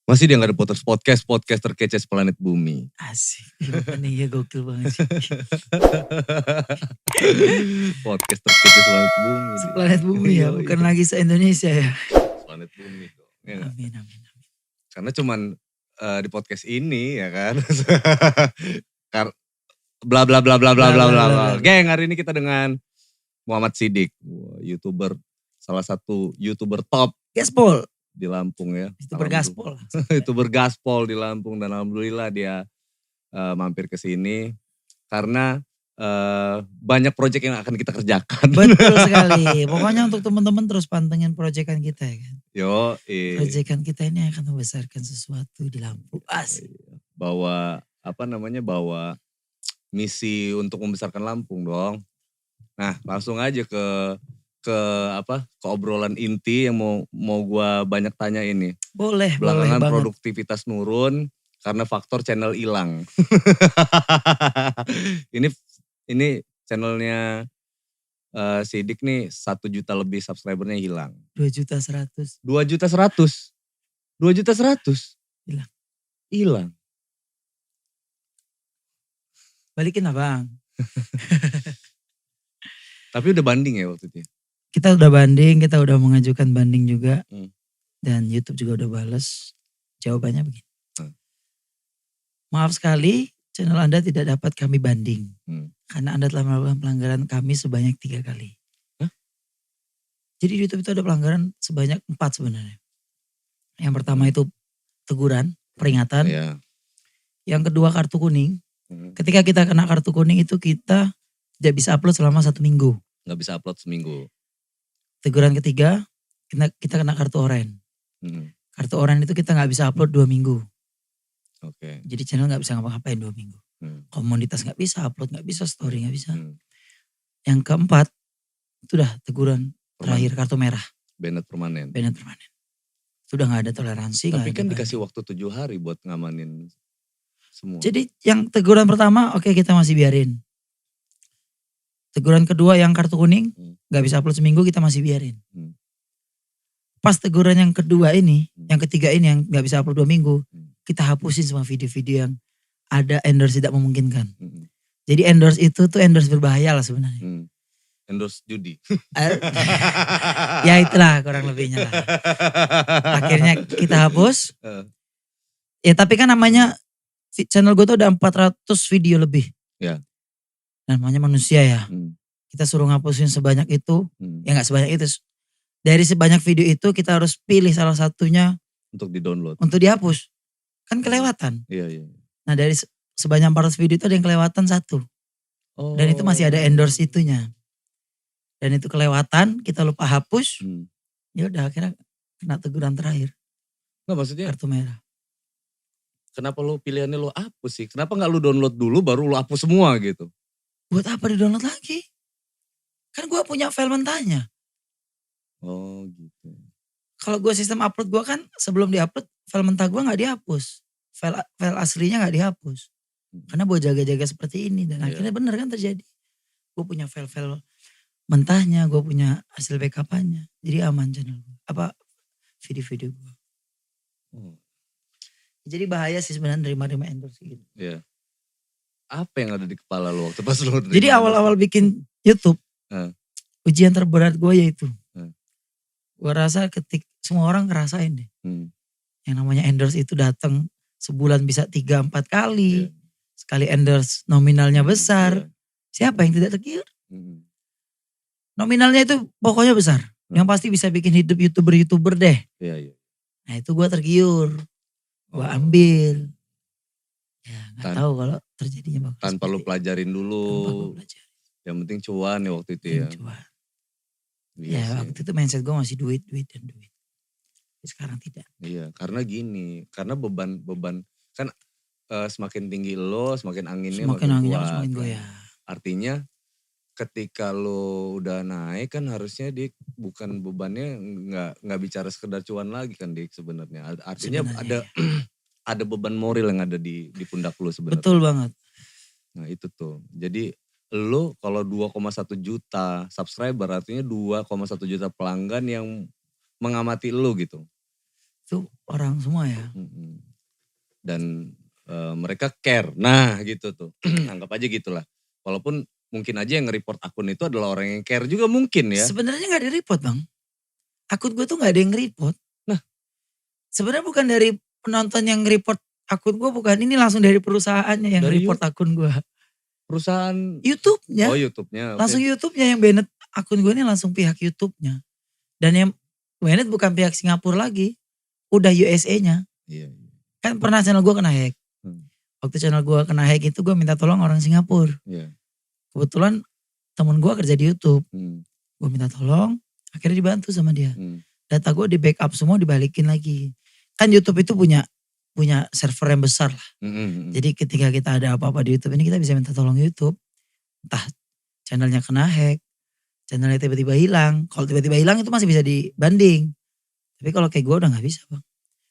Masih dia gak ada podcast terkece seplanet bumi. Asik. Nih ya gokil banget sih. Podcast terkece seplanet bumi. Seplanet bumi ya, bukan lagi se-Indonesia ya. Seplanet bumi dong. Ya gak? Amin, amin, amin. Karena cuman di podcast ini ya kan. Bla bla bla bla bla bla bla bla. Geng, hari ini kita dengan Muhammad Siddiq, YouTuber, salah satu YouTuber top Gaspol. di Lampung ya. YouTuber gaspol. YouTuber gaspol di Lampung dan alhamdulillah dia mampir ke sini karena banyak proyek yang akan kita kerjakan. Betul sekali. Pokoknya untuk teman-teman terus pantengin proyekan kita ya kan. Yo, proyekan kita ini akan membesarkan sesuatu di Lampung. Asik. Bawa misi untuk membesarkan Lampung dong. Nah, langsung aja ke obrolan inti yang mau gua banyak tanya ini. Boleh Belakangan banget. produktivitas nurun karena faktor channel hilang. ini channelnya Siddiq nih 1 juta lebih subscribernya hilang. 2.100.000. 2.100.000. 2.100.000. Hilang. Balikin lah bang. Tapi udah banding ya waktu itu? Kita udah banding, kita udah mengajukan banding juga. Dan YouTube juga udah bales. Jawabannya begini. Maaf sekali, channel Anda tidak dapat kami banding. Karena Anda telah melakukan pelanggaran kami sebanyak 3 kali. Jadi di YouTube itu ada pelanggaran sebanyak 4 sebenarnya. Yang pertama itu teguran, peringatan. Yang kedua kartu kuning. Ketika kita kena kartu kuning itu kita tidak bisa upload selama 1 minggu. Gak bisa upload seminggu. Teguran ketiga, kita kena kartu oranye. Kartu oranye itu kita gak bisa upload 2 minggu. Oke. Jadi channel gak bisa ngapa-ngapain 2 minggu. Komunitas gak bisa, upload gak bisa, story gak bisa. Yang keempat, itu udah teguran terakhir, kartu merah. Banned permanen. Itu udah gak ada toleransi. Tapi kan dikasih waktu 7 hari buat ngamanin semua. Jadi yang teguran pertama oke, kita masih biarin. Teguran kedua yang kartu kuning, gak bisa upload seminggu kita masih biarin. Pas teguran yang kedua ini, yang ketiga ini yang gak bisa upload 2 minggu, kita hapusin semua video-video yang ada endorse tidak memungkinkan. Jadi endorse itu tuh endorse berbahaya lah sebenarnya. Endorse judi. Ya itulah kurang lebihnya lah. Akhirnya kita hapus. Ya tapi kan namanya channel gue tuh ada 400 video lebih. Ya. Namanya manusia ya. Kita suruh ngapusin sebanyak itu. Ya gak sebanyak itu. Dari sebanyak video itu kita harus pilih salah satunya. Untuk di-download. Untuk dihapus. Kan kelewatan. Iya. Nah dari sebanyak 400 video itu ada yang kelewatan 1. Dan itu masih ada endorse itunya. Dan itu kelewatan, kita lupa hapus. Ya udah akhirnya kena teguran terakhir. Nggak maksudnya. Kartu merah. Kenapa lu pilihannya lu hapus sih? Kenapa gak lu download dulu baru lu hapus semua gitu? Buat apa di download lagi? Kan gue punya file mentahnya. Oh gitu. Kalau gue sistem upload gue kan sebelum diupload file mentah gue gak dihapus. File aslinya gak dihapus. Karena gue jaga-jaga seperti ini. Dan akhirnya bener kan terjadi. Gue punya file-file mentahnya. Gue punya hasil backup-nya. Jadi aman channel gue. Video-video gue. Jadi bahaya sih sebenarnya nerima endorse gitu. Iya. Apa yang ada di kepala lu waktu pas lu Jadi awal-awal bikin YouTube. Ujian terberat gue yaitu. Gue rasa semua orang ngerasain deh. Yang namanya endorse itu datang sebulan bisa 3-4 kali. Sekali endorse nominalnya besar. Siapa yang tidak tergiur? Nominalnya itu pokoknya besar. Yang pasti bisa bikin hidup YouTuber deh. Iya. Nah itu gue tergiur. Gue ambil. Ya gak tahu kalau terjadinya bakal tanpa lu pelajarin dulu. Tanpa gue pelajarin. Yang penting cuan ya waktu itu ya. Cuan. Ya waktu itu mindset gue masih duit. Tapi sekarang tidak. Iya karena gini. Karena beban kan semakin tinggi lo semakin anginnya makin kuat. Semakin goyah. Artinya ketika lo udah naik kan harusnya Dik bukan bebannya nggak bicara sekedar cuan lagi kan Dik sebenarnya. Artinya ada ada beban moral yang ada di pundak lo sebenarnya. Betul banget. Nah itu tuh. Jadi lo kalau 2,1 juta subscriber artinya 2,1 juta pelanggan yang mengamati lo gitu. Itu orang semua ya. Dan mereka care. Nah gitu tuh. Anggap aja gitulah. Walaupun mungkin aja yang nge-report akun itu adalah orang yang care juga mungkin ya. Sebenarnya gak di-report Bang. Akun gue tuh gak ada yang nge-report. Nah. Sebenarnya bukan dari penonton yang nge-report akun gue, bukan. Ini langsung dari perusahaannya yang nge-report akun gue. Perusahaan? YouTube-nya. Oh YouTube-nya. Langsung YouTube-nya yang banned akun gue ini, langsung pihak YouTube-nya. Dan yang banned bukan pihak Singapura lagi. Udah USA-nya. Iya. Kan pernah channel gue kena hack. Waktu channel gue kena hack itu gue minta tolong orang Singapura. Iya. Kebetulan temen gue kerja di YouTube. Gue minta tolong, akhirnya dibantu sama dia. Data gue di backup semua, dibalikin lagi. Kan YouTube itu punya server yang besar lah. Jadi ketika kita ada apa-apa di YouTube ini, kita bisa minta tolong YouTube. Entah channelnya kena hack, channelnya tiba-tiba hilang. Kalau tiba-tiba hilang itu masih bisa dibanding. Tapi kalau kayak gue udah gak bisa Bang.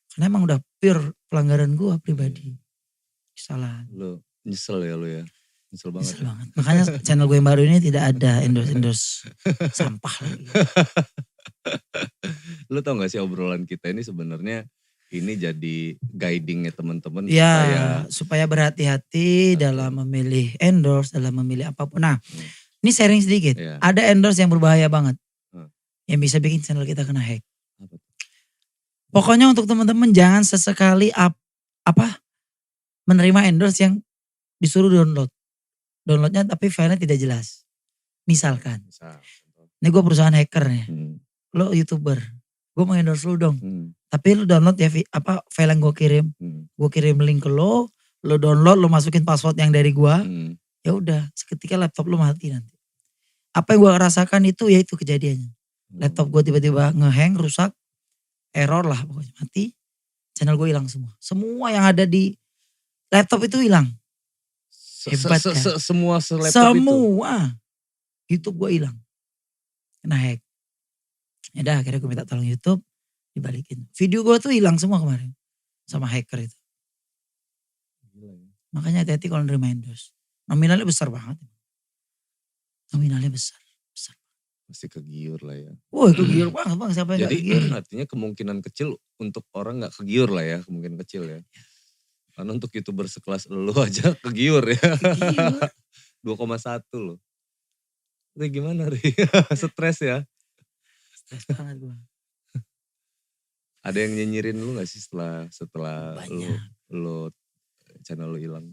Karena emang udah pure pelanggaran gue pribadi. Kesalahan. Lo nyesel ya lo ya? Nyesel banget. Nyesel banget. Makanya channel gue yang baru ini tidak ada endorse sampah lagi. Lo tau gak sih obrolan kita ini sebenarnya ini jadi guidingnya teman-teman supaya berhati-hati dalam memilih endorse, dalam memilih apapun. Nah, ini sharing sedikit. Ada endorse yang berbahaya banget. Yang bisa bikin channel kita kena hack. Pokoknya untuk teman-teman jangan sesekali menerima endorse yang disuruh download. Downloadnya tapi filenya tidak jelas. Misalkan. Ini gue perusahaan hacker nih. Lo YouTuber. Gue mau endorse lu dong. Tapi lu download ya file yang gue kirim. Gue kirim link ke lo download, lo masukin password yang dari gue. Ya udah, seketika laptop lo mati nanti. Apa yang gue rasakan itu ya itu kejadiannya. Laptop gue tiba-tiba ngehang, rusak, error lah pokoknya, mati. Channel gue hilang semua. Semua yang ada di laptop itu hilang. Hebat kan? Semua laptop itu? Semua. YouTube gue hilang. Kena hack. Yaudah akhirnya gue minta tolong YouTube, dibalikin. Video gue tuh hilang semua kemarin. Sama hacker itu. Makanya hati-hati kalau nerima endorse. Nominalnya besar banget. Nominalnya besar. Pasti kegiur lah ya. Wah kegiur banget Bang, siapa yang gak kegiur? Jadi artinya kemungkinan kecil untuk orang gak kegiur lah ya, kemungkinan kecil ya. Karena untuk YouTuber sekelas lu aja kegiur ya. Kegiur. 2,1 loh. Itu gimana Ri? Stres ya? Stres banget gue. Ada yang nyinyirin lu gak sih setelah lu channel lu hilang?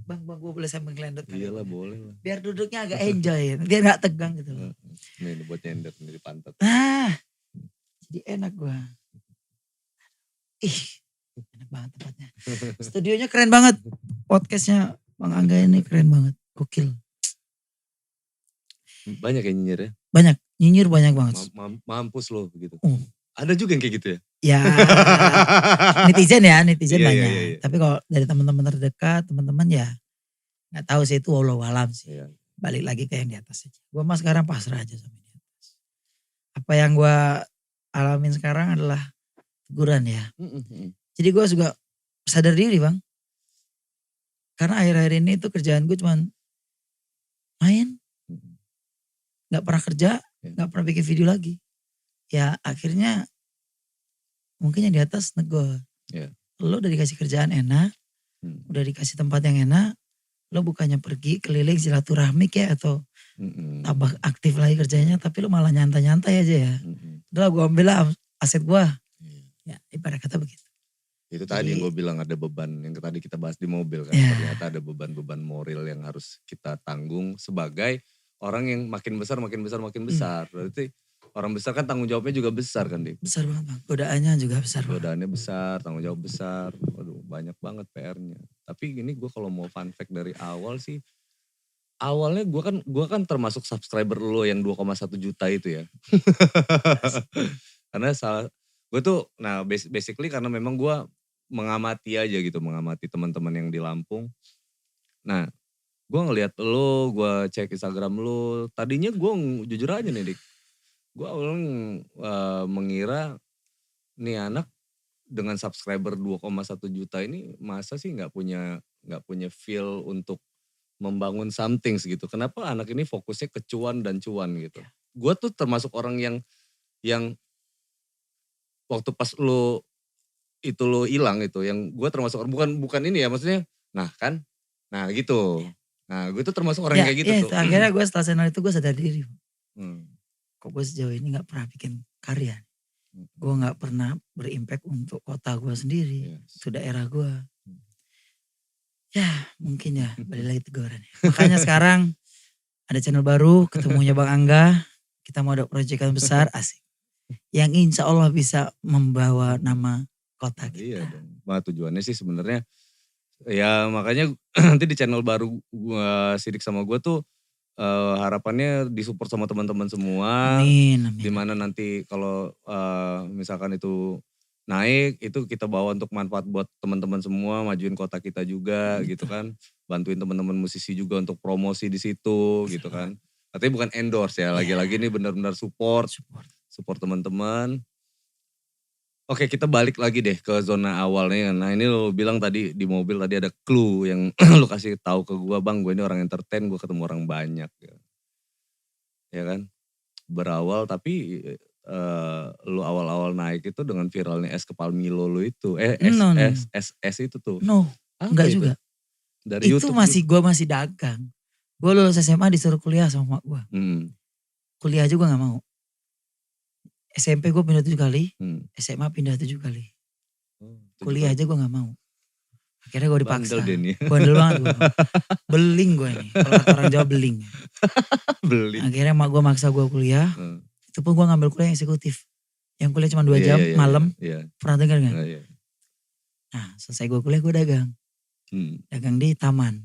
Bang gue boleh sambil ngelendot. Iyalah boleh lah. Biar duduknya agak enjoy, biar gak tegang gitu. Ini buat nyender di pantat. Jadi enak gue. Enak banget tempatnya. Studionya keren banget. Podcastnya Bang Angga ini keren banget. Gokil. Banyak yang nyinyir ya? Banyak. Nyinyir banyak banget. Mampus loh begitu. Ada juga yang kayak gitu ya? Ya netizen banyak. Iya. Tapi kalau dari teman-teman terdekat, teman-teman ya gak tahu sih itu wallahualam sih. Iya. Balik lagi ke yang di atas aja. Gue mah sekarang pasrah aja sama di atas. Apa yang gue alamin sekarang adalah teguran ya. Jadi gue juga sadar diri Bang. Karena akhir-akhir ini tuh kerjaan gue cuman main. Gak pernah kerja, gak pernah bikin video lagi. Ya akhirnya mungkin yang di atas negur. Lo udah dikasih kerjaan enak, udah dikasih tempat yang enak, lo bukannya pergi keliling silaturahmi kayak atau tambah aktif lagi kerjanya, tapi lo malah nyantai-nyantai aja ya. Udah gue ambil lah aset gue. Ya ibarat kata begitu. Itu tadi yang gue bilang ada beban, yang tadi kita bahas di mobil kan. Ternyata ada beban-beban moral yang harus kita tanggung sebagai orang yang makin besar. Berarti orang besar kan tanggung jawabnya juga besar kan Dik? Besar banget Bang, godaannya juga besar. Godaannya besar, tanggung jawab besar. Waduh banyak banget PR-nya. Tapi ini gue kalau mau fun fact dari awal sih. Awalnya gue kan termasuk subscriber lo yang 2,1 juta itu ya. Karena gue tuh basically karena memang gue mengamati aja gitu. Mengamati teman-teman yang di Lampung. Nah gue ngeliat lo, gue cek Instagram lo. Tadinya gue jujur aja nih Dik. Gue awalnya mengira nih anak dengan subscriber 2,1 juta ini masa sih gak punya feel untuk membangun something gitu. Kenapa anak ini fokusnya ke cuan dan cuan gitu. Gue tuh termasuk orang yang waktu pas lo itu lo hilang itu, yang gue termasuk bukan ini ya maksudnya, nah kan, nah gitu. Nah gue tuh termasuk orang yang kayak gitu tuh. Akhirnya gue setelah channel itu gue sadar diri. Hmm. Kok gue sejauh ini gak pernah bikin karya. Gue gak pernah berimpact untuk kota gue sendiri, itu daerah gue. Ya mungkin ya balik lagi teguran. Makanya sekarang ada channel baru, ketemunya Bang Angga. Kita mau ada proyekan besar, asik. Yang insya Allah bisa membawa nama kota kita. Iya dong. Nah, tujuannya sih sebenarnya ya makanya nanti di channel baru Sidik sama gue tuh harapannya disupport sama teman-teman semua. Amin. Dimana nanti kalau misalkan itu naik, itu kita bawa untuk manfaat buat teman-teman semua, majuin kota kita juga gitu kan. Bantuin teman-teman musisi juga untuk promosi di situ gitu kan. Artinya bukan endorse ya, lagi-lagi ini benar-benar support teman-teman. Oke, kita balik lagi deh ke zona awalnya. Nah ini lo bilang tadi di mobil tadi ada clue yang lo kasih tahu ke gue, Bang, gue ini orang entertain, gue ketemu orang banyak. Ya kan? Berawal tapi lu awal-awal naik itu dengan viralnya es kepal Milo lu itu. Es itu tuh. No, enggak juga. Dari itu YouTube gue masih dagang. Gue lulus SMA disuruh kuliah sama mak gue. Kuliah aja gue gak mau. SMP gue pindah 7 kali, SMA pindah 7 kali. Kuliah aja gue gak mau. Akhirnya gue dipaksa. Bandel banget gue. Beling gue nih. Kalau kata orang Jawa beling. Akhirnya mak gue maksa gue kuliah. Itu pun gue ngambil kuliah eksekutif. Yang kuliah cuma 2 jam malam. Pernah dengar gak? Nah selesai gue kuliah gue dagang. Dagang di taman.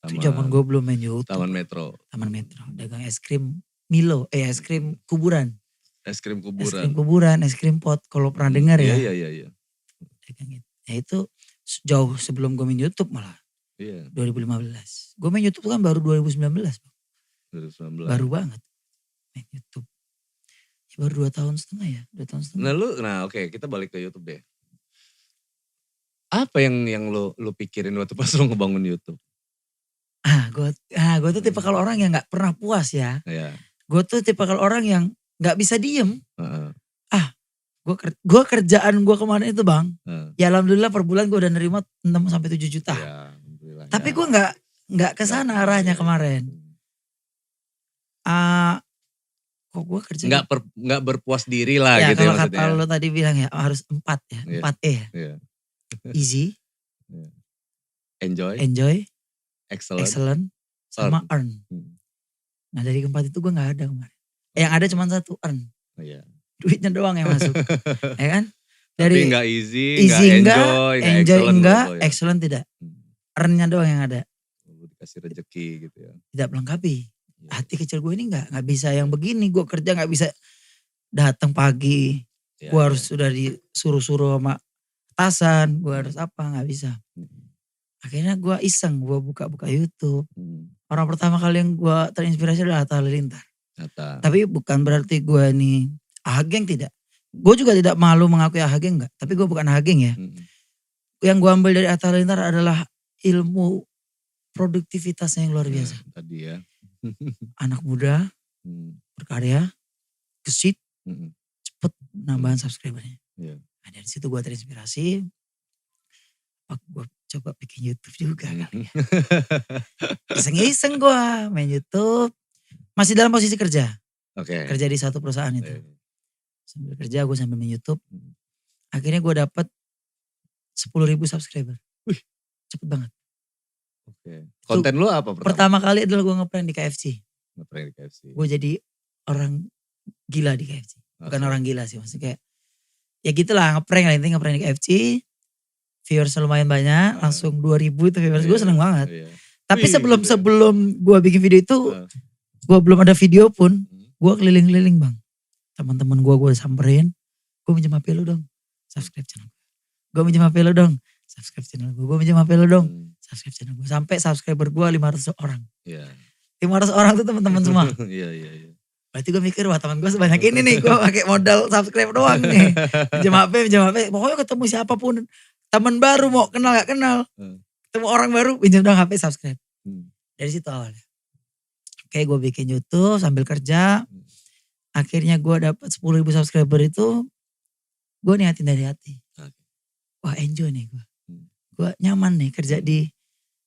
Itu zaman gue belum main YouTube. Taman Metro. Dagang es krim Milo. Es krim kuburan. Es krim kuburan, es krim pot. Kalau pernah dengar ya. Iya. Dagang itu. Nah itu jauh sebelum gue main YouTube malah. 2015. Gue main YouTube kan baru 2019. Baru banget main YouTube. Ya baru 2 tahun setengah ya. 2 tahun setengah. Nah oke, kita balik ke YouTube deh. Apa yang lo pikirin waktu pas lo ngebangun YouTube? Gue tuh tipe kalau orang yang gak pernah puas ya. Gue tuh tipe kalau orang yang gak bisa diem. Gue kerjaan gue kemarin itu Bang. Ya alhamdulillah per bulan gue udah nerima 6-7 juta. Tapi gue gak kesana arahnya kemarin. Kok gue kerja. Gak berpuas diri lah ya, gitu ya maksudnya. Kalau kata lo tadi bilang ya harus 4 ya. 4E ya. Easy. Enjoy. Excellent. Sama earn. Nah dari keempat itu gue gak ada kemarin. Yang ada cuma 1, earn. Duitnya doang yang masuk. Ya kan? Dari tapi gak easy enjoy enggak, excellent tidak. Earn-nya doang yang ada. Dikasih rezeki gitu ya. Tidak melengkapi. Hati kecil gue ini gak bisa yang begini. Gue kerja gak bisa datang pagi. Gue harus sudah disuruh-suruh sama atasan. Gue harus apa, gak bisa. Akhirnya gue iseng, gue buka-buka YouTube. Orang pertama kali yang gue terinspirasi adalah Atta Halilintar. Tapi bukan berarti gue nih ahageng, tidak. Gue juga tidak malu mengakui ahageng enggak. Tapi gue bukan ahageng ya. Yang gue ambil dari Atta Halilintar adalah ilmu produktivitasnya yang luar biasa. Tadi ya. Anak muda, berkarya, gesit, cepet nambahan subscribernya. Nah, dari situ gue terinspirasi. Gue coba bikin YouTube juga kali ya. Iseng-iseng gue main YouTube. Masih dalam posisi kerja. Kerja di satu perusahaan itu. Sambil kerja gue sambil main YouTube. Akhirnya gue dapet 10.000 subscriber. Wih. Cepet banget. Konten lu apa pertama kali adalah gue ngeprank di KFC. Gue jadi orang gila di KFC. Bukan orang gila sih maksudnya kayak. Ya gitulah ngeprank lah, intinya ngeprank di KFC. Viewers lumayan banyak, langsung 2.000 itu viewers, gue seneng banget. Tapi sebelum gue bikin video itu, gue belum ada video pun, gue keliling-keliling Bang. Teman-teman gue samperin, gue minjem HP lu dong, subscribe channel gue. Gue minjem HP lu dong, subscribe channel gue. Gue minjem HP lu dong, subscribe channel gue. Sampai subscriber gue 500 orang. 500 orang tuh teman-teman semua. Berarti gue mikir, wah teman gue sebanyak ini nih, gue pakai modal subscribe doang nih. Minjem HP, pokoknya ketemu siapapun. Teman baru mau kenal gak kenal. Ketemu orang baru pinjam dong HP subscribe. Dari situ awalnya. Oke gue bikin YouTube sambil kerja. Akhirnya gue dapet 10.000 subscriber itu. Gue niatin dari hati. wah enjoy nih gue. Gue nyaman nih kerja di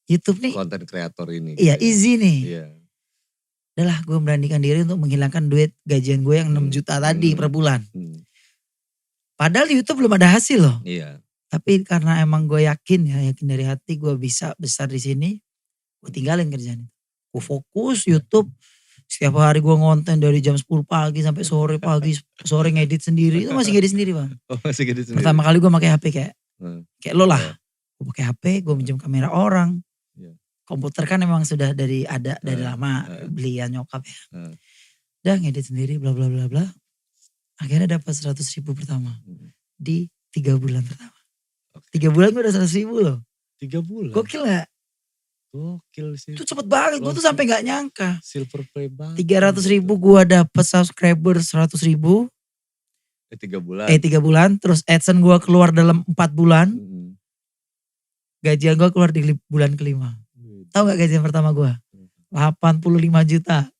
YouTube nih. Konten kreator ini. Iya gitu easy nih. Iya. Udahlah gue beranikan diri untuk menghilangkan duit gajian gue yang 6 juta tadi per bulan. Padahal di YouTube belum ada hasil loh. Iya. Tapi karena emang gue yakin dari hati gue bisa besar di sini. Gue tinggalin kerjaan. Gue fokus YouTube. Setiap hari gue ngonten dari jam 10 pagi sampai sore ngedit sendiri. Itu masih ngedit sendiri bang. Oh masih ngedit sendiri. Pertama kali gue pakai HP kayak lo lah. Gue pakai HP, gue minjem kamera orang. Komputer kan emang sudah dari lama belian nyokap ya. Udah ngedit sendiri bla bla bla bla. Akhirnya dapat 100.000 pertama. Di 3 bulan pertama. 3 bulan gue udah 100.000 loh. 3 bulan? Gokil gak? Gokil sih. Itu cepet banget, gue tuh sampai gak nyangka. Silver play banget. 300.000 gue dapet subscriber 100.000. 3 bulan. 3 bulan, terus AdSense gue keluar dalam 4 bulan. Gajian gue keluar di bulan kelima. Tahu gak gajian pertama gue? 85 juta.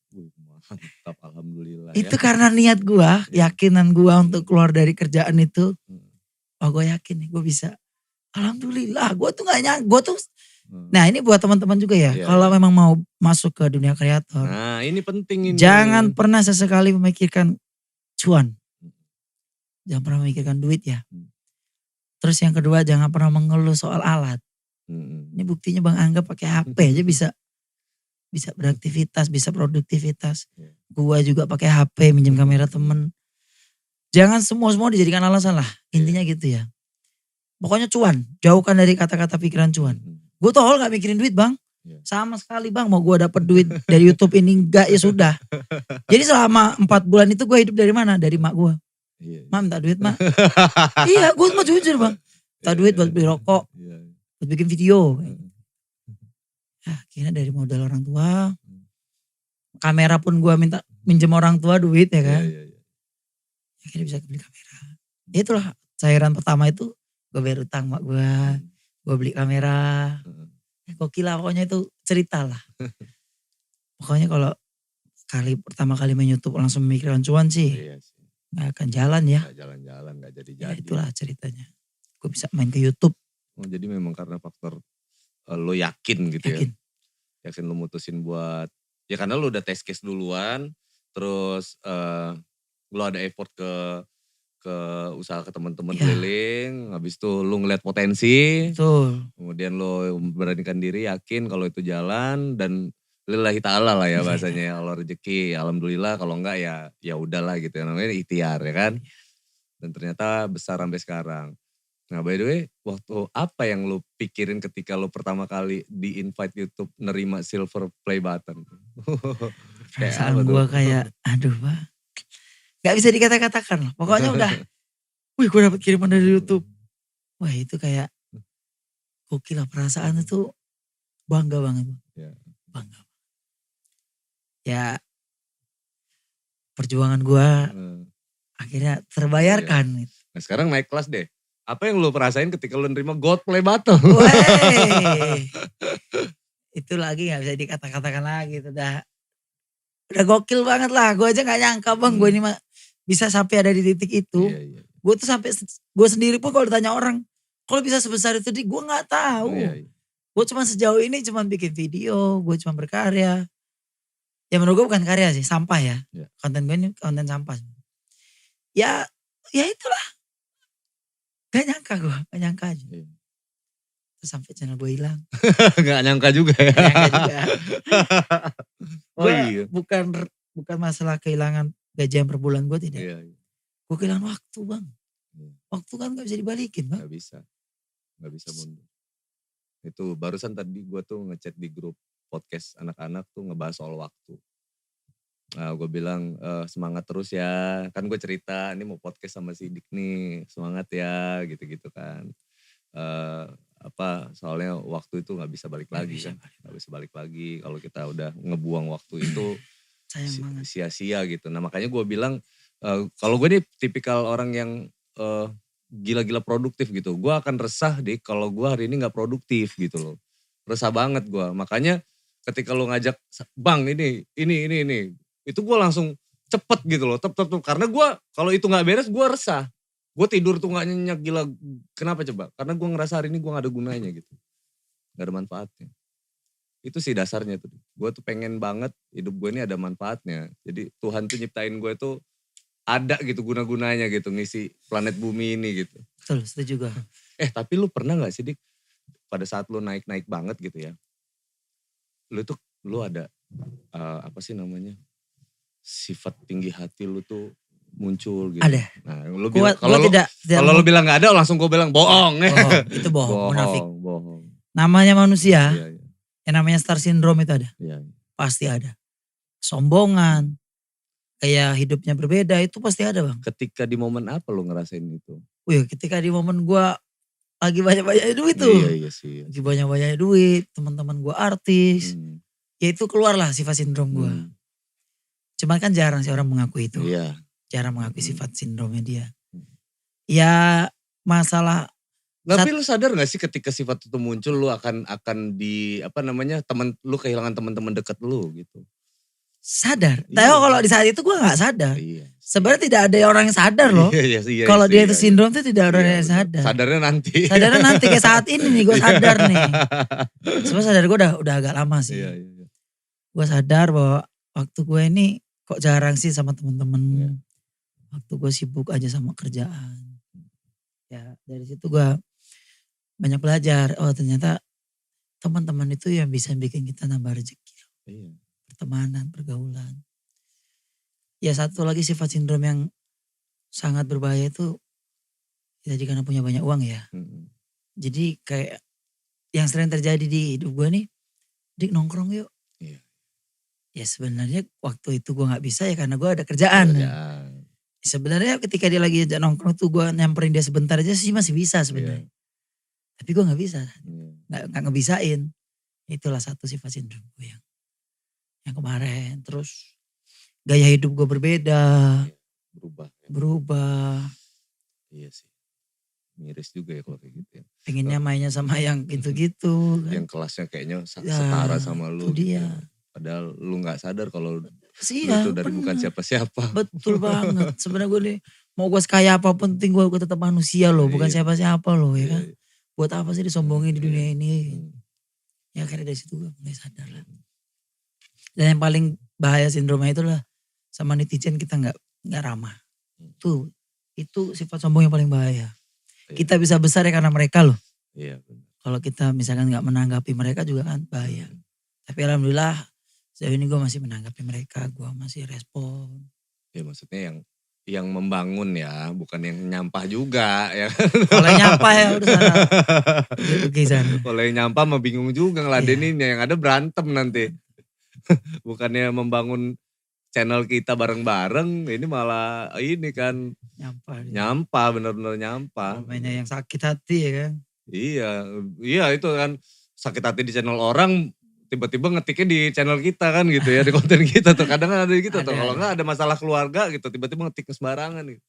Mantap, alhamdulillah. Itu karena niat gue, yakinan gue untuk keluar dari kerjaan itu. Oh gue yakin nih gue bisa. Alhamdulillah, gue tuh gak nyangka. Nah ini buat teman-teman juga ya. Kalau memang mau masuk ke dunia kreator. Nah ini penting ini. Jangan pernah sesekali memikirkan cuan. Jangan pernah memikirkan duit ya. Terus yang kedua jangan pernah mengeluh soal alat. Ini buktinya Bang Angga pakai HP aja bisa beraktivitas, bisa produktivitas. Gua juga pakai HP, minjem kamera temen. Jangan semua dijadikan alasan lah. Intinya gitu ya. Pokoknya cuan, jauhkan dari kata-kata pikiran cuan. Gue tuh awal gak mikirin duit bang. Sama sekali bang, mau gue dapet duit dari YouTube ini enggak ya sudah. Jadi selama 4 bulan itu gue hidup dari mana? Dari mak gue. Mak minta duit mak. Iya gue mah jujur bang. Minta duit buat beli rokok, buat bikin video. Akhirnya dari modal orang tua. Kamera pun gue minjem orang tua duit ya kan. Akhirnya bisa beli kamera. Itulah cairan pertama itu gue bayar utang mak gue. Gue beli kamera. Gokil lah pokoknya itu cerita lah. Pokoknya kalau pertama kali main YouTube langsung memikirkan cuan sih. Gak akan jalan ya. Gak jalan-jalan, gak jadi-jadi. Ya itulah ceritanya. Gue bisa main ke YouTube. Oh, jadi memang karena faktor lo yakin gitu ya. Yakin lo mutusin buat. Ya karena lo udah test case duluan. Terus lo ada effort ke usaha ke teman-teman keliling, habis itu lu ngeliat potensi, kemudian lu beranikan diri yakin kalau itu jalan dan lillahi ta'ala lah ya bahasanya, Allah rezeki, alhamdulillah kalau enggak ya udahlah gitu ya, namanya ikhtiar ya kan. Dan ternyata besar sampai sekarang. Nah by the way, waktu apa yang lu pikirin ketika lu pertama kali di invite YouTube nerima silver play button? Perasaan gue kayak aduh Pak. Gak bisa dikata-katakan loh. Pokoknya udah. Wih gue dapet kiriman dari YouTube. Wah itu kayak gokil lah perasaan itu bangga banget. Bangga. Ya perjuangan gue akhirnya terbayarkan. Nah sekarang naik kelas deh. Apa yang lo perasain ketika lo nerima gold play button? Itu lagi gak bisa dikata-katakan lagi. Udah gokil banget lah. Gue aja gak nyangka bang gue ini bisa sampai ada di titik itu. Gue tuh sampai, gue sendiri pun kalau ditanya orang, kalau bisa sebesar itu gue gak tahu. Gue cuma sejauh ini cuma bikin video, gue cuma berkarya. Ya menurut gue bukan karya sih, sampah ya. Konten gue ini konten sampah. Ya itulah. Gak nyangka aja. Terus sampai channel gue hilang. Gak nyangka juga ya. Bukan masalah kehilangan gajian per bulan gue tidak. Gue kehilangan waktu bang. Waktu kan gak bisa dibalikin bang. Gak bisa mundur. Itu barusan tadi gue tuh ngechat di grup podcast anak-anak tuh ngebahas soal waktu. Nah gue bilang semangat terus ya. Kan gue cerita ini mau podcast sama si Dik nih. Semangat ya gitu-gitu kan. Soalnya waktu itu gak bisa balik lagi kan. Gak bisa balik lagi kalau kita udah ngebuang waktu itu. Sia-sia gitu. Nah makanya gue bilang kalau gue nih tipikal orang yang gila-gila produktif gitu. Gue akan resah deh kalau gue hari ini gak produktif gitu loh. Resah banget gue. Makanya ketika lo ngajak bang ini. Itu gue langsung cepet gitu loh. Karena gue kalau itu gak beres gue resah. Gue tidur tuh gak nyenyak gila. Kenapa coba? Karena gue ngerasa hari ini gue gak ada gunanya gitu. Gak ada manfaatnya. Itu sih dasarnya tuh. Gue tuh pengen banget hidup gue ini ada manfaatnya. Jadi Tuhan tuh nyiptain gue tuh ada gitu guna-gunanya gitu. Ngisi planet bumi ini gitu. Betul, setuju juga. Tapi lu pernah gak sih Dik? Pada saat lu naik-naik banget gitu ya. Lu ada apa sih namanya? Sifat tinggi hati lu tuh muncul gitu. Ada. Nah, lu bilang kalau lu bilang nggak ada, langsung gue bilang bohong. Itu bohong, munafik. Bohong. Namanya manusia, Iya. yang namanya star syndrome itu ada. Iya. Pasti ada. Sombongan, kayak hidupnya berbeda, itu pasti ada bang. Ketika di momen apa lu ngerasain itu? Wih, ketika di momen gue lagi banyak-banyak duit tuh. Iya sih. Lagi banyak-banyak duit, teman-teman gue artis. Ya itu keluarlah sifat sindrom gue. Cuman kan jarang sih orang mengakui itu. Iya. Jarang mengakui sifat sindromnya dia. Ya masalah. Tapi lu sadar gak sih ketika sifat itu muncul lu akan di lu kehilangan teman-teman dekat lu gitu. Sadar. Tapi kalau di saat itu gue gak sadar. Iya. Sebenarnya tidak ada orang yang sadar loh. Iya, kalau dia itu sindrom itu tidak ada orang yang sadar. Sadarnya nanti. Sadarnya nanti kayak saat ini nih gue sadar nih. Sebenarnya sadar gue udah agak lama sih. Iya. Gue sadar bahwa waktu gue ini kok jarang sih sama temen-temen. Iya. Waktu gue sibuk aja sama kerjaan. Ya dari situ gue banyak belajar. Oh ternyata teman-teman itu yang bisa bikin kita nambah rezeki. Iya. Pertemanan, pergaulan. Ya satu lagi sifat sindrom yang sangat berbahaya itu jadi karena punya banyak uang ya. Jadi kayak yang sering terjadi di hidup gue nih, Dik nongkrong yuk. Iya. Ya sebenarnya waktu itu gue gak bisa ya karena gue ada kerjaan. Sebenarnya ketika dia lagi ajak nongkrong tuh gue nyamperin dia sebentar aja sih masih bisa sebenarnya. Tapi gue gak bisa, gak ngebisain. Itulah satu sifat sindrom gue yang kemarin. Terus gaya hidup gue berbeda. Berubah. Iya sih. Miris juga ya kalau kayak gitu ya. Pengennya mainnya sama yang gitu-gitu. Yang kelasnya kayaknya setara sama lu. Itu dia. Gitu. Padahal lu gak sadar kalau lu itu dari bukan siapa-siapa. Betul banget. Sebenarnya gue nih mau gue sekaya apapun penting gue tetap manusia loh. Bukan siapa-siapa loh ya kan. Buat apa sih disombongin di dunia ini. Ya akhirnya dari situ gue mulai sadar lah. Dan yang paling bahaya sindromnya itu lah sama netizen kita nggak ramah. Itu sifat sombong yang paling bahaya. Kita bisa besar ya karena mereka loh. Iya. Kalau kita misalkan nggak menanggapi mereka juga kan bahaya. Tapi alhamdulillah sejauh ini gue masih menanggapi mereka, gue masih respon. Ya maksudnya yang membangun ya, bukan yang nyampah juga ya. Kalau nyampah ya udah sana. Kalau yang nyampah mah bingung juga ngeladeninnya, yang ada berantem nanti. Bukannya membangun channel kita bareng-bareng, ini malah ini kan nyampah, benar-benar nyampah. Namanya yang sakit hati ya kan. Iya itu kan sakit hati di channel orang, tiba-tiba ngetiknya di channel kita kan gitu ya, di konten kita tuh. Kadang ada gitu tuh, kalau nggak ada masalah keluarga gitu, tiba-tiba ngetik sembarangan gitu.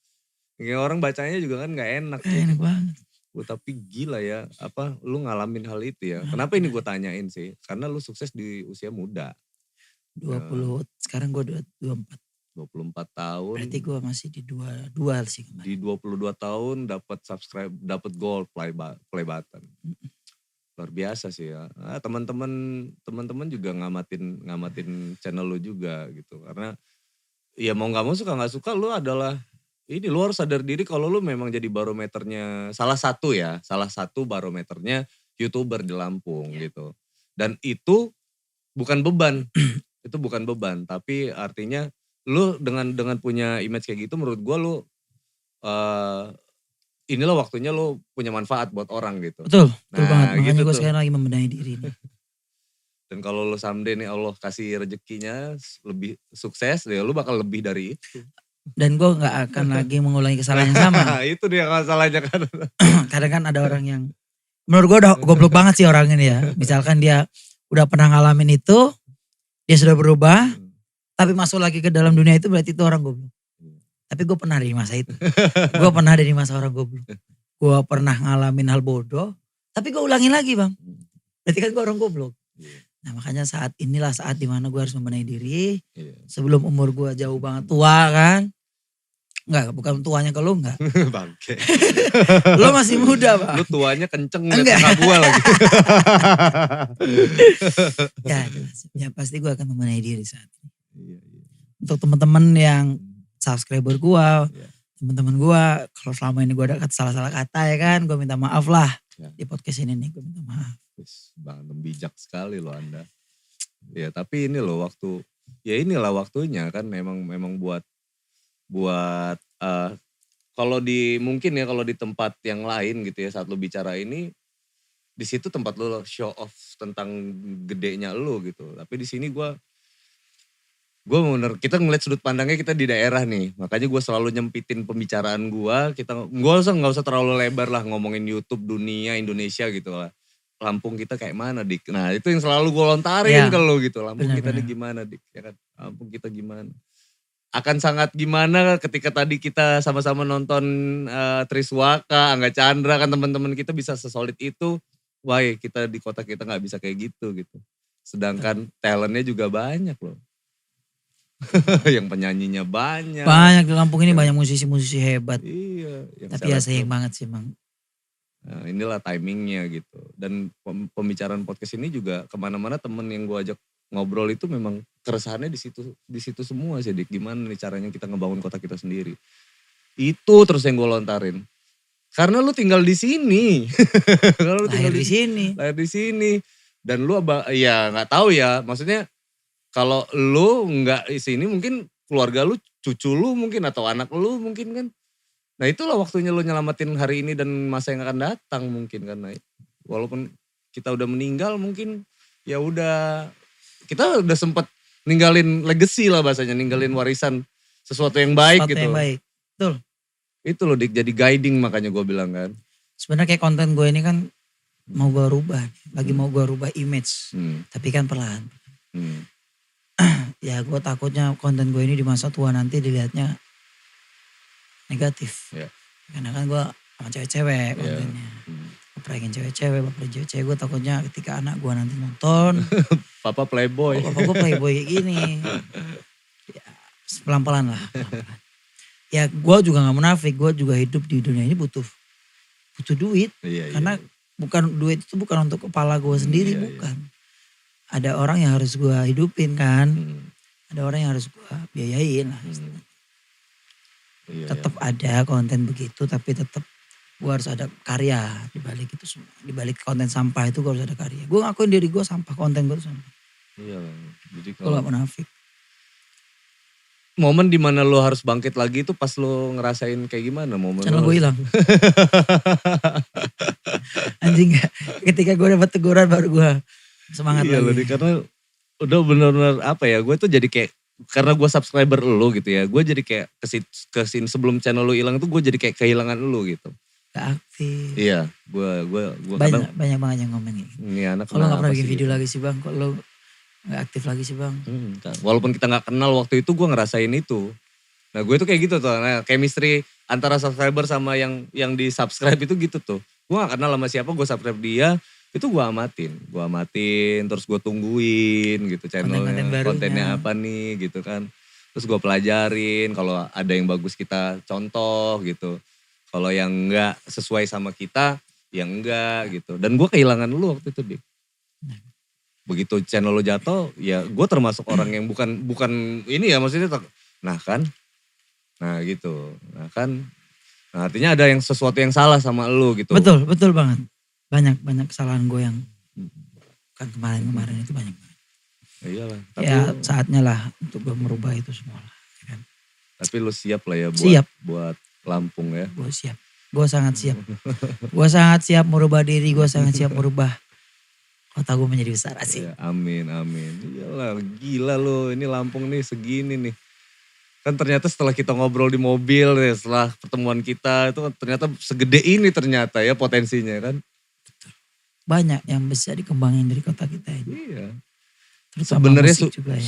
Kayak orang bacanya juga kan nggak enak. Enak banget. Tapi gila ya, lu ngalamin hal itu ya. Kenapa ini gue tanyain sih? Karena lu sukses di usia muda. 20, sekarang gue 24. 24 tahun. Berarti gue masih di 22 sih kemarin. Di 22 tahun dapat subscribe, dapat gold play button. Luar biasa sih ya. Teman-teman juga ngamatin channel lu juga gitu. Karena ya mau gak mau suka gak suka lu adalah, ini lu harus sadar diri kalau lu memang jadi barometernya, salah satu barometernya YouTuber di Lampung gitu. Dan itu bukan beban. Itu bukan beban, tapi artinya lu dengan punya image kayak gitu menurut gue lu inilah waktunya lu punya manfaat buat orang gitu. Betul banget, makanya gitu gue sekarang lagi membenahi diri nih. Dan kalau lu someday nih Allah kasih rezekinya lebih sukses, ya lu bakal lebih dari itu. Dan gue gak akan lagi mengulangi kesalahan yang sama. Itu dia masalahnya kan. Kadang kan ada orang yang, menurut gue udah goblok banget sih orang ini ya. Misalkan dia udah pernah ngalamin itu, dia sudah berubah, tapi masuk lagi ke dalam dunia itu berarti itu orang goblok. Tapi gue pernah dari masa itu. Gue pernah dari masa orang goblok. Gue pernah ngalamin hal bodoh, tapi gue ulangin lagi bang. Berarti kan gue orang goblok. Nah makanya saat inilah saat dimana gue harus membenahi diri. Sebelum umur gue jauh banget tua kan. Enggak, bukan tuanya ke lu enggak. Bangke. Lo masih muda, Pak. Lu tuanya kenceng Enggak. ngeliat gue lagi. Ya jelas. Ya pasti gue akan membenahi diri saat ini. Iya. Untuk teman-teman yang subscriber gue, Iya. teman-teman gue, kalau selama ini gue ada salah-salah kata ya kan, gue minta maaf lah. Ya. Di podcast ini nih gue minta maaf. Bang, bijak sekali loh Anda. Ya tapi ini loh waktu, ya inilah waktunya kan memang buat kalau mungkin ya kalau di tempat yang lain gitu ya saat lu bicara ini, di situ tempat lu show off tentang gedenya lu gitu. Tapi di sini gue bener, kita ngeliat sudut pandangnya kita di daerah nih. Makanya gue selalu nyempitin pembicaraan gue. Nggak usah terlalu lebar lah ngomongin YouTube, dunia, Indonesia gitu lah. Lampung kita kayak mana Dik? Nah itu yang selalu gue lontarin ke lu gitu. Lampung kita nih gimana Dik? Ya kan? Lampung kita gimana? Akan sangat gimana ketika tadi kita sama-sama nonton Triswaka, Angga Chandra kan teman-teman kita bisa sesolid itu. Wah kita di kota kita gak bisa kayak gitu. Sedangkan talentnya juga banyak loh. Yang penyanyinya banyak. Banyak di Lampung ini banyak musisi-musisi hebat. Iya. Tapi ya sayang banget sih Bang. Nah, inilah timingnya gitu. Dan pembicaraan podcast ini juga kemana-mana temen yang gue ajak ngobrol itu memang keresahannya di situ semua sih Dik. Gimana nih caranya kita ngebangun kota kita sendiri. Itu terus yang gue lontarin. Karena lu tinggal di sini. Kalau lu tinggal lahir di sini. Dan lu ya nggak tahu ya. Maksudnya kalau lu nggak di sini mungkin keluarga lu, cucu lu mungkin atau anak lu mungkin kan. Nah itulah waktunya lu nyelamatin hari ini dan masa yang akan datang mungkin kan. Nah, walaupun kita udah meninggal mungkin ya udah kita udah sempat ninggalin legacy lah bahasanya, ninggalin warisan sesuatu yang baik gitu. Sesuatu yang baik, betul. Itu loh Dik, jadi guiding makanya gue bilang kan. Sebenarnya kayak konten gue ini kan mau gue rubah, lagi mau gue rubah image, tapi kan perlahan. Ya gue takutnya konten gue ini di masa tua nanti dilihatnya negatif. Yeah. Karena kan gue sama cewek-cewek kontennya. Baperin cewek-cewek, gue takutnya ketika anak gue nanti nonton. Papa playboy. Papa gue playboy kayak gini. Ya, pelan-pelan lah. Ya gue juga gak munafik, gue juga hidup di dunia ini butuh duit. Karena bukan duit itu bukan untuk kepala gue sendiri, bukan. Ada orang yang harus gue hidupin kan. Ada orang yang harus gue biayain lah. Tetap ada konten begitu tapi tetap gue harus ada karya di balik itu semua. Di balik konten sampah itu gue harus ada karya. Gue ngakuin diri gue sampah, konten gue sampah. Iya. Jadi gue gak munafik. Momen dimana lo harus bangkit lagi itu pas lo ngerasain kayak gimana momen? Channel gue hilang. Anjing gak, ketika gue dapat teguran baru gue semangat lagi. Iya karena udah bener-bener apa ya, gue tuh jadi kayak, karena gue subscriber lo gitu ya, gue jadi kayak kesini sebelum channel lo hilang tuh gue jadi kayak kehilangan lo gitu. Gak aktif. Iya, gue banyak banget yang ngomong gitu. Ini anak kalau gak pernah bikin video lagi sih Bang, kok lo gak aktif lagi sih Bang. Walaupun kita gak kenal waktu itu gue ngerasain itu. Nah gue tuh kayak gitu tuh, nah, chemistry antara subscriber sama yang di subscribe itu gitu tuh. Gue gak kenal sama siapa, gue subscribe dia, itu gue amatin terus gue tungguin gitu channelnya, kontennya apa nih gitu kan. Terus gue pelajarin, kalau ada yang bagus kita contoh gitu. Kalau yang enggak sesuai sama kita, ya enggak gitu. Dan gue kehilangan lu waktu itu Dik. Begitu channel lo jatuh, ya gue termasuk orang yang bukan ini ya maksudnya. Nah kan, nah gitu. Nah kan, nah artinya ada yang sesuatu yang salah sama lu gitu. Betul banget. Banyak kesalahan gue yang kan kemarin itu banyak banget. Iyalah. Tapi, ya saatnya lah untuk gue merubah itu semua lah. Kan? Tapi lu siap lah ya buat Lampung ya. Gue siap, gue sangat siap. Gue sangat siap merubah diri, gue sangat siap merubah kota gue menjadi besar asik. Ya, amin. Iyalah gila lo, ini Lampung nih segini nih. Kan ternyata setelah kita ngobrol di mobil ya, setelah pertemuan kita itu ternyata segede ini ternyata ya potensinya kan. Banyak yang bisa dikembangin dari kota kita ini. Iya. Sebenarnya juga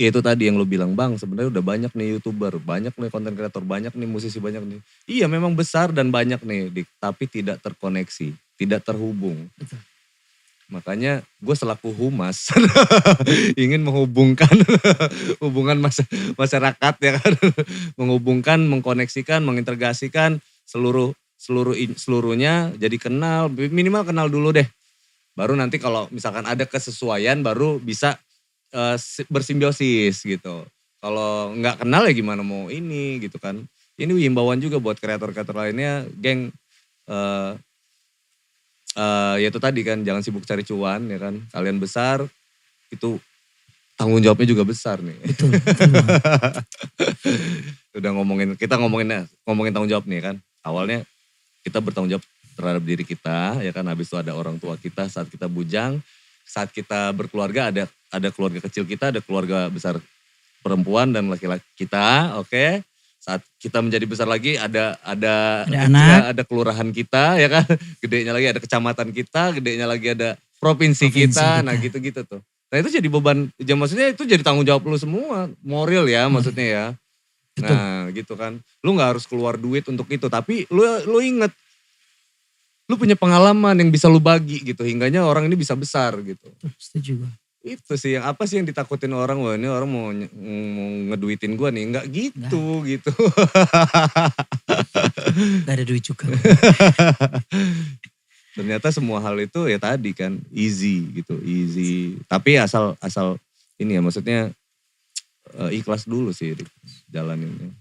ya itu tadi yang lo bilang Bang, sebenarnya udah banyak nih YouTuber, banyak nih konten kreator, banyak nih musisi, banyak nih. Iya memang besar dan banyak nih, tapi tidak terkoneksi, tidak terhubung. Betul. Makanya gue selaku humas ingin menghubungkan hubungan masyarakat ya kan. Menghubungkan, mengkoneksikan, mengintegrasikan seluruhnya jadi kenal. Minimal kenal dulu deh. Baru nanti kalau misalkan ada kesesuaian baru bisa bersimbiosis gitu. Kalau nggak kenal ya gimana mau ini gitu kan. Ini himbauan juga buat kreator-kreator lainnya, geng. Ya itu tadi kan, jangan sibuk cari cuan ya kan. Kalian besar, itu tanggung jawabnya juga besar nih. Betul. Udah kita ngomongin tanggung jawab nih kan. Awalnya kita bertanggung jawab terhadap diri kita ya kan. Habis itu ada orang tua kita saat kita bujang. Saat kita berkeluarga ada keluarga kecil kita, ada keluarga besar perempuan dan laki-laki kita, oke. Saat kita menjadi besar lagi ada anak, ada kelurahan kita ya kan. Gedenya lagi ada kecamatan kita, gedenya lagi ada provinsi kita. Nah gitu-gitu tuh. Nah itu jadi beban, ya maksudnya itu jadi tanggung jawab lu semua, moral ya maksudnya ya. Betul. Nah gitu kan, lu gak harus keluar duit untuk itu, tapi lu inget, lu punya pengalaman yang bisa lu bagi gitu, hingganya orang ini bisa besar gitu. Setuju gue. Itu sih, apa sih yang ditakutin orang, wah ini orang mau ngeduitin gue nih, enggak gitu. Gak ada duit juga. Ternyata semua hal itu ya tadi kan easy gitu, easy. Tapi asal ini ya maksudnya ikhlas dulu sih jalaninnya.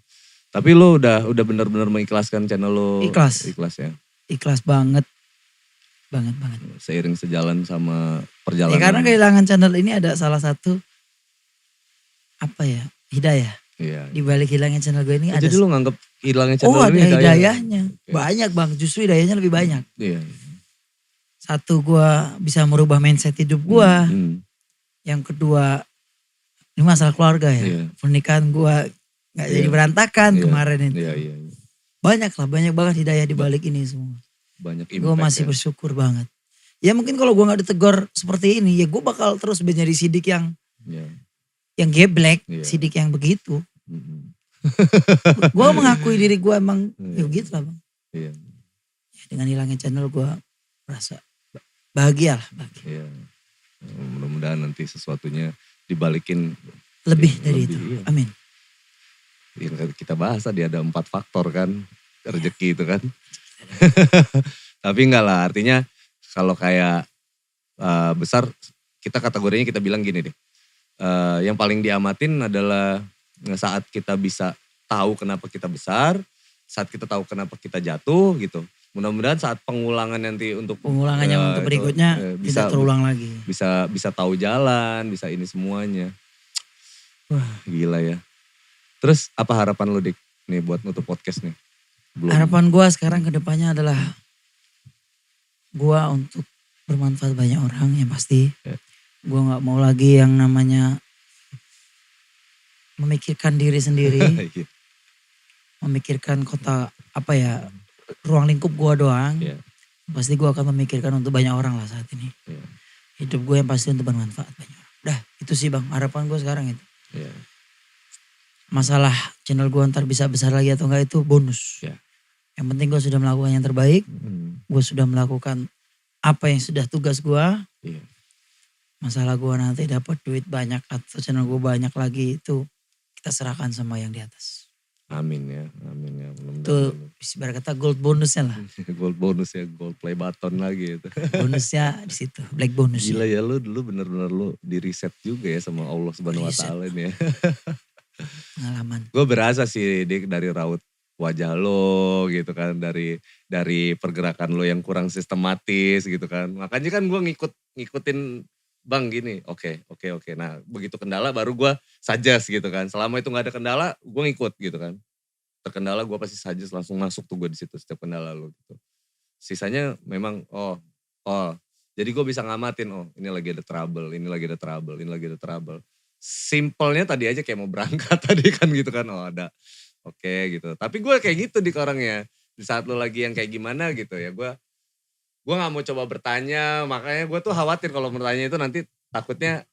Tapi lu udah benar-benar mengikhlaskan channel lu. Ikhlas ya. Ikhlas banget. Banget. Seiring sejalan sama perjalanan. Ya karena kehilangan channel ini ada salah satu hidayah. Iya. Di balik hilangnya channel gue ini ada. Jadi lu nganggep hilangnya channel ini ada hidayahnya. Okay. Banyak bang, justru hidayahnya lebih banyak. Iya. Satu gue bisa merubah mindset hidup gue. Yang kedua, ini masalah keluarga ya. Iya. Pernikahan gue gak jadi berantakan kemarin itu. Iya. Banyak banget hidayah di balik ini semua. Banyak impact. Gue masih bersyukur banget. Ya mungkin kalau gue gak ditegur seperti ini, ya gue bakal terus menjadi Sidik yang geblek, Sidik yang begitu. Gue mengakui diri gue emang ya begitu lah bang. Iya. Ya, dengan hilangnya channel gue merasa bahagia lah. Iya. Mudah-mudahan nanti sesuatunya dibalikin. Lebih dari itu. Iya. Amin. Yang kita bahas tadi ada 4 faktor kan. Rezeki itu kan. Tapi enggak lah, artinya kalau kayak besar, kita kategorinya kita bilang gini deh. Yang paling diamatin adalah saat kita bisa tahu kenapa kita besar, saat kita tahu kenapa kita jatuh gitu. Mudah-mudahan saat pengulangan nanti untuk berikutnya bisa terulang lagi. Bisa tahu jalan, bisa ini semuanya. Wah gila ya. Terus apa harapan lu Dik nih buat nutup podcast nih? Harapan gue sekarang ke depannya adalah gue untuk bermanfaat banyak orang yang pasti. Gue gak mau lagi yang namanya memikirkan diri sendiri. Memikirkan ruang lingkup gue doang. Pasti gue akan memikirkan untuk banyak orang lah saat ini. Hidup gue yang pasti untuk bermanfaat banyak orang. Udah itu sih bang, harapan gue sekarang itu. Masalah channel gue ntar bisa besar lagi atau enggak itu bonus. Yang penting gue sudah melakukan yang terbaik. Gue sudah melakukan apa yang sudah tugas gue. Masalah gue nanti dapat duit banyak atau channel gue banyak lagi itu kita serahkan sama yang di atas. Amin ya. Itu ibarat kata gold bonusnya lah. Gold bonus ya, gold play button lagi itu. Bonusnya di situ, black bonus. Gila ya lu dulu bener-bener lu di reset juga ya sama Allah Subhanahu Wa Taala ini ya. Pengalaman. Gue berasa sih Dik dari raut wajah lo gitu kan, dari pergerakan lo yang kurang sistematis gitu kan. Makanya kan gue ngikutin bang gini, oke. Nah begitu kendala baru gue suggest gitu kan. Selama itu gak ada kendala gue ngikut gitu kan. Terkendala gue pasti suggest langsung masuk tuh gue di situ setiap kendala lo gitu. Sisanya memang jadi gue bisa ngamatin ini lagi ada trouble, ini lagi ada trouble. Simpelnya tadi aja kayak mau berangkat tadi kan gitu kan, ada oke gitu. Tapi gue kayak gitu di orangnya. Di saat lo lagi yang kayak gimana gitu ya, gue gak mau coba bertanya. Makanya gue tuh khawatir kalau bertanya itu nanti takutnya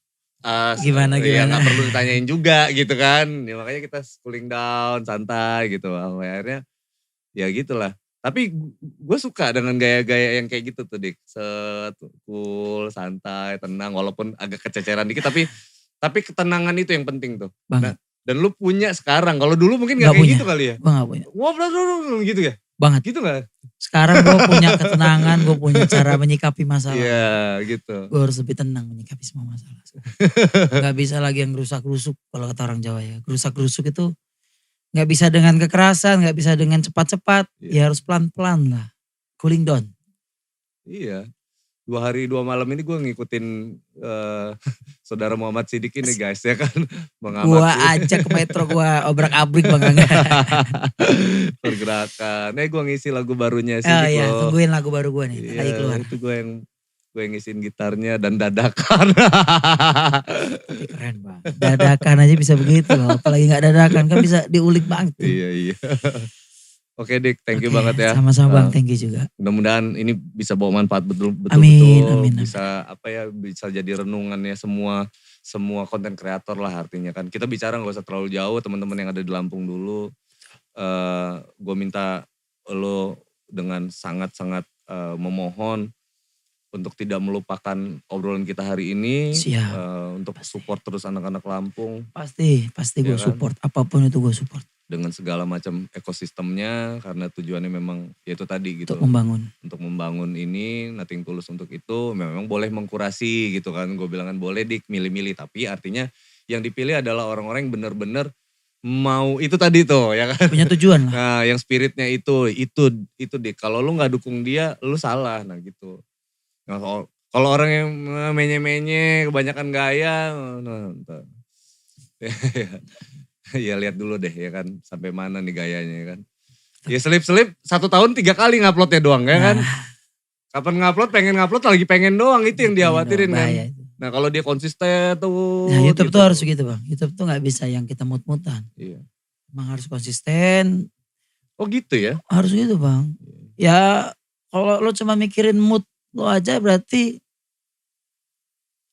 gimana. Ya gak perlu ditanyain juga gitu kan. Ya makanya kita cooling down, santai gitu. Akhirnya ya gitulah. Tapi gue suka dengan gaya-gaya yang kayak gitu tuh Dik. Set, cool, santai, tenang. Walaupun agak kececeran dikit tapi ketenangan itu yang penting tuh. Nah, dan lu punya sekarang. Kalau dulu mungkin gak kayak punya. gitu kali ya. Gue gak punya. Ngobrol gitu ya. Banget. Gitu gak? Sekarang gue punya ketenangan, gue punya cara menyikapi masalah. Iya gitu. Gue harus lebih tenang menyikapi semua masalah. Gak bisa lagi yang gerusak-gerusuk kalau kata orang Jawa ya. Gerusak-gerusuk itu gak bisa dengan kekerasan, gak bisa dengan cepat-cepat. Ya harus pelan-pelan lah. Cooling down. Iya. 2 hari 2 malam ini gue ngikutin saudara Muhammad Siddiq ini guys ya kan. Gue ajak ke metro, gue obrak-abrik Bang. Pergerakan. Gue ngisi lagu barunya Siddiq. Oh iya, tungguin lagu baru gue nih. Lagi keluar. Itu gue yang ngisiin gitarnya dan dadakan. Keren Bang. Dadakan aja bisa begitu. Apalagi gak dadakan kan bisa diulik banget. Iya. Oke Dik, thank you banget ya. Sama-sama Bang, thank you juga. Mudah-mudahan ini bisa bawa manfaat betul-betul. Amin. Bisa bisa jadi renungannya semua konten kreator lah artinya kan. Kita bicara gak usah terlalu jauh, teman-teman yang ada di Lampung dulu. Gue minta lo dengan sangat-sangat memohon untuk tidak melupakan obrolan kita hari ini. Untuk support terus anak-anak Lampung. Pasti gue support, apapun itu gue support. Dengan segala macam ekosistemnya karena tujuannya memang yaitu tadi gitu. Untuk membangun ini, nothing tulus untuk itu. Memang boleh mengkurasi gitu kan. Gue bilang kan boleh Dik milih-milih. Tapi artinya yang dipilih adalah orang-orang yang benar-benar mau itu tadi tuh ya kan. Punya tujuan lah. Nah yang spiritnya itu Dik. Kalau lu gak dukung dia lu salah nah gitu. Nah, kalau orang yang menye-menye kebanyakan gaya. Ya lihat dulu deh ya kan sampai mana nih gayanya ya kan. Ya selip-selip 1 tahun 3 kali nguploadnya doang ya kan. Kapan ngupload pengen ngupload lagi pengen doang itu yang dikhawatirin kan. Nah kalau dia konsisten tuh. Nah YouTube tuh harus begitu Bang. YouTube tuh gak bisa yang kita mut-mutan. Iya. Emang harus konsisten. Oh gitu ya. Harus gitu Bang. Ya kalau lo cuma mikirin mood lo aja berarti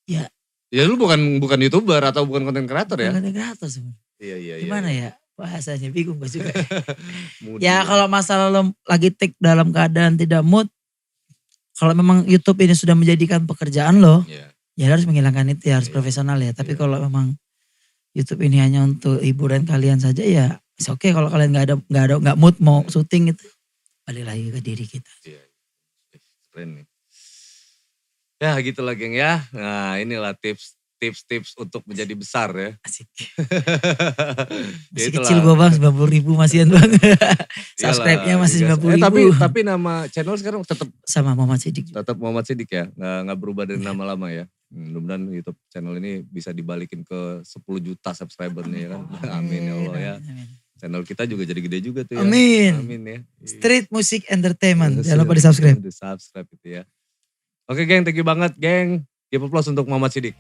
ya. Ya lu bukan YouTuber atau bukan konten kreator ya. Konten kreator sebenarnya. Iya. Gimana ya bahasanya bingung gue juga. Ya kalau masalah lo lagi take dalam keadaan tidak mood. Kalau memang YouTube ini sudah menjadikan pekerjaan lo. Ya harus menghilangkan itu ya harus profesional ya. Tapi kalau memang YouTube ini hanya untuk hiburan kalian saja ya. Oke kalau kalian gak mood mau syuting gitu. Balik lagi ke diri kita. Iya. Keren nih. Ya gitu lah geng ya. Nah inilah tips untuk menjadi besar ya. Asik. Masih kecil gue Bang, 90.000 masihan Bang. Subscribe-nya masih 90.000. Tapi nama channel sekarang tetap sama Muhammad Siddiq. Tetap Muhammad Siddiq ya, nggak berubah dari nama lama ya. Mudah-mudahan YouTube channel ini bisa dibalikin ke 10 juta subscribernya ya kan. Amin ya Allah ya. Channel kita juga jadi gede juga tuh ya. Amin ya. Street Music Entertainment, jangan lupa di subscribe. Di subscribe itu ya. Oke geng, thank you banget geng. Give applause untuk Muhammad Siddiq.